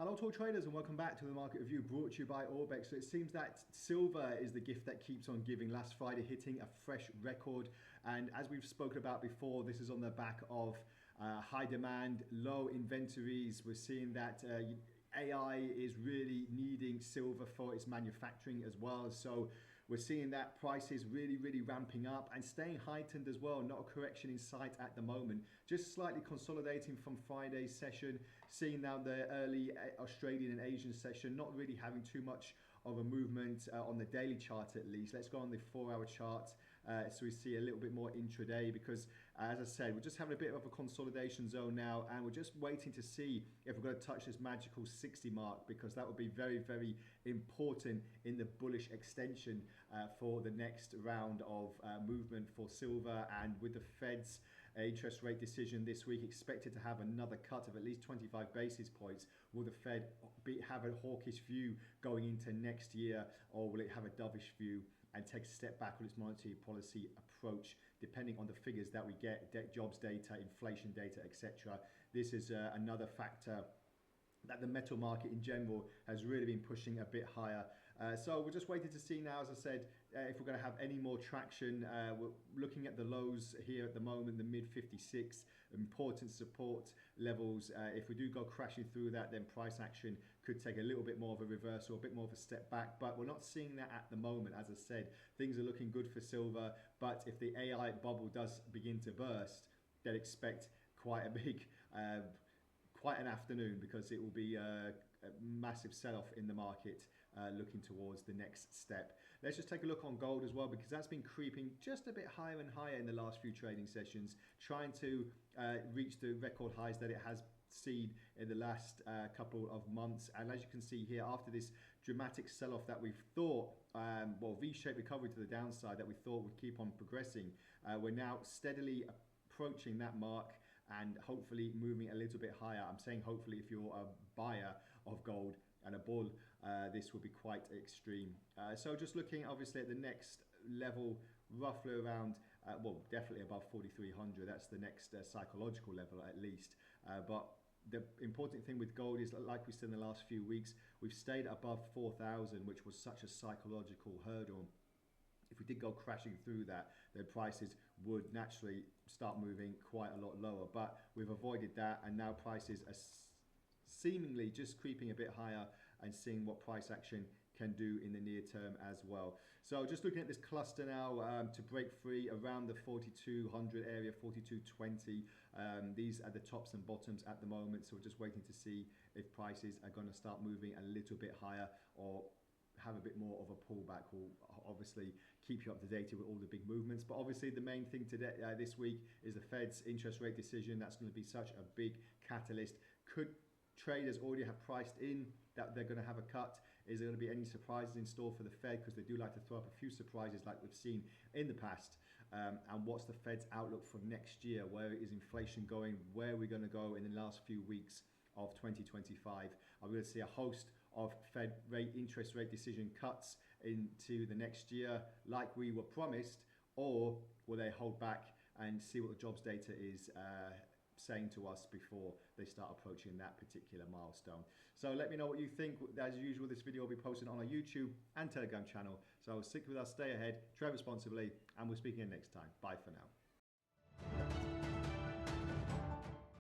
Hello to all traders and welcome back to the market review brought to you by Orbex. So it seems that silver is the gift that keeps on giving. Last Friday hitting a fresh record, and as we've spoken about before, this is on the back of high demand, low inventories. We're seeing that AI is really needing silver for its manufacturing as well. So we're seeing that prices really ramping up and staying heightened as well. Not a correction in sight at the moment. Just slightly consolidating from Friday's session. Seeing now the early Australian and Asian session, not really having too much of a movement on the daily chart at least. Let's go on the 4-hour chart so we see a little bit more intraday, because as I said, we're just having a bit of a consolidation zone now, and we're just waiting to see if we're going to touch this magical 60 mark, because that would be very important in the bullish extension for the next round of movement for silver. And with the Fed's interest rate decision this week expected to have another cut of at least 25 basis points, will the Fed have a hawkish view going into next year, or will it have a dovish view and take a step back on its monetary policy approach, depending on the figures that we get, jobs data, inflation data, etc. This is another factor that the metal market in general has really been pushing a bit higher. So we're just waiting to see now, as I said, if we're going to have any more traction. We're looking at the lows here at the moment, the mid 56, important support levels. If we do go crashing through that, then price action could take a little bit more of a reversal, a bit more of a step back, but we're not seeing that at the moment. As I said, things are looking good for silver, but if the AI bubble does begin to burst, then expect quite a big quite an afternoon, because it will be a massive sell-off in the market looking towards the next step. Let's just take a look on gold as well, because that's been creeping just a bit higher and higher in the last few trading sessions, trying to reach the record highs that it has seen in the last couple of months. And as you can see here, after this dramatic sell-off that we thought, V-shaped recovery to the downside that we thought would keep on progressing, we're now steadily approaching that mark and hopefully moving a little bit higher. I'm saying hopefully, if you're a buyer of gold and a bull, this will be quite extreme. So just looking obviously at the next level, roughly around, definitely above 4,300. That's the next psychological level at least. But the important thing with gold is, like we said in the last few weeks, we've stayed above 4,000, which was such a psychological hurdle. If we did go crashing through that, then prices would naturally start moving quite a lot lower. But we've avoided that, and now prices are seemingly just creeping a bit higher and seeing what price action can do in the near term as well. So just looking at this cluster now to break free around the 4,200 area, 4,220. These are the tops and bottoms at the moment. So we're just waiting to see if prices are going to start moving a little bit higher or have a bit more of a pullback. Will obviously keep you up to date with all the big movements, but obviously the main thing today this week is the Fed's interest rate decision. That's going to be such a big catalyst. Could traders already have priced in that they're going to have a cut? Is there going to be any surprises in store for the Fed? Because they do like to throw up a few surprises like we've seen in the past. And what's the Fed's outlook for next year? Where is inflation going? Where are we going to go in the last few weeks of 2025? Are we going to see a host of Fed interest rate decision cuts into the next year like we were promised, or will they hold back and see what the jobs data is saying to us before they start approaching that particular milestone? So let me know what you think. As usual, this video will be posted on our YouTube and Telegram channel. So stick with us, stay ahead, trade responsibly, and we'll speak again next time. Bye for now.